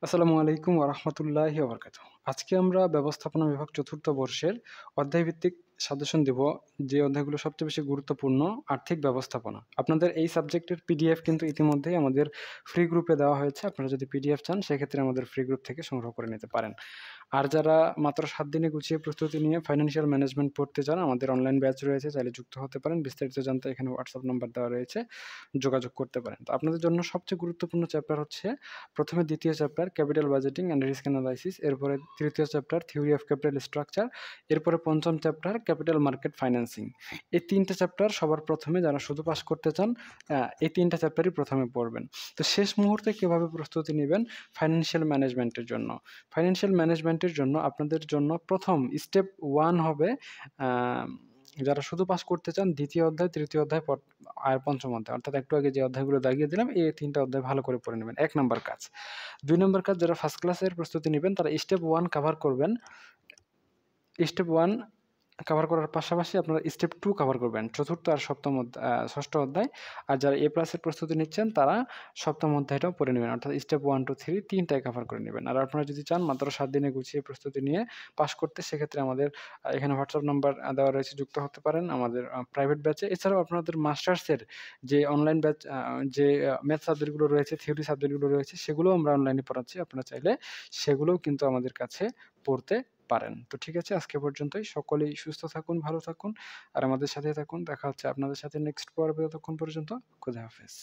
আসসালামু আলাইকুম ওয়া রাহমাতুল্লাহি ওয়া বারাকাতুহু। আজকে আমরা ব্যবস্থাপনা বিভাগ ৪র্থ বর্ষের অধ্যায়ভিত্তিক সাজেশন দিব। যে অধ্যায়গুলো সবচেয়ে বেশি গুরুত্বপূর্ণ আর্থিক ব্যবস্থাপনা। আপনাদের এই সাবজেক্টের পিডিএফ কিন্তু ইতিমধ্যেই আমাদের ফ্রি গ্রুপে দেওয়া হয়েছে। আপনারা যদি পিডিএফ চান সেক্ষেত্রে আমাদের ফ্রি গ্রুপ থেকে সংগ্রহ করে নিতে পারেন। আর যারা মাত্র ৭ দিনে গুছিয়ে প্রস্তুতি নিয়ে ফাইন্যান্সিয়াল ম্যানেজমেন্ট পড়তে চান, আমাদের অনলাইন ব্যাচ রয়েছে, চাইলে যুক্ত হতে পারেন। বিস্তারিত জানতে এখানে WhatsApp নাম্বার দেওয়া রয়েছে, যোগাযোগ করতে পারেন। তো আপনাদের জন্য সবচেয়ে গুরুত্বপূর্ণ চ্যাপ্টার হচ্ছে ১ম এ ২য় chapter capital budgeting and risk analysis, এরপরে ৩য় chapter theory of capital structure, এরপরে ৫ম চ্যাপ্টার ক্যাপিটাল মার্কেট ফাইন্যান্সিং। এই ৩ টে চ্যাপ্টার সবার ১ম এ যারা শুধু পাস করতে চান, এই ৩ টা চ্যাপ্টারই ১ম এ পড়বেন। তো শেষ মুহূর্তে কিভাবে প্রস্তুতি নিবেন ফাইন্যান্সিয়াল ম্যানেজমেন্টের জন্য? ফাইন্যান্সিয়াল ম্যানেজমেন্টের জন্য আপনাদের জন্য ১ম স্টেপ 1 হবে, যারা শুধু পাস করতে চান ২য় অধ্যায়, ৩য় অধ্যায় আর ৫ম অধ্যায়। অর্থাৎ একটু আগে যে অধ্যায়গুলো দাগিয়ে দিলাম, এই ৩ টা অধ্যায় ভালো করে পড়ে নেবেন। ১ নাম্বার কাজ। ২ নাম্বার কাজ, যারা ফার্স্ট ক্লাসের প্রস্তুতি নিবেন তারা স্টেপ 1 কভার করবেন। স্টেপ 1 কভার করার পাশাপাশি আপনারা স্টেপ 2 কভার করবেন। ৪র্থ আর ৬ষ্ঠ অধ্যায়। আর যারা এ প্লাসের প্রস্তুতি নিচ্ছেন তারা ৭ম অধ্যায়টাও পড়ে নিবেন। অর্থাৎ স্টেপ 1, 2, 3 ৩ টাই কভার করে নিবেন। আর আপনারা যদি চান মাত্র ৭ দিনে গুছিয়ে প্রস্তুতি নিয়ে পাস করতে, সেক্ষেত্রে আমাদের এখানে WhatsApp নাম্বার দেওয়া রয়েছে, যুক্ত হতে পারেন আমাদের প্রাইভেট ব্যাচে। এছাড়াও আপনাদের মাস্টার্সের যে অনলাইন ব্যাচ, যে ম্যাথ সাবজেক্টগুলো রয়েছে, থিওরি সাবজেক্টগুলো রয়েছে, সেগুলোও আমরা অনলাইনে পড়াচ্ছি। আপনারা চাইলে সেগুলোও কিন্তু আমাদের কাছে পড়তে পারেন। তো ঠিক আছে, আজকে পর্যন্তই। সকলেই সুস্থ থাকুন, ভালো থাকুন আর আমাদের সাথেই থাকুন। দেখা হচ্ছে আপনাদের সাথে নেক্সট পর্বে। ততক্ষণ পর্যন্ত খোদা হাফেজ।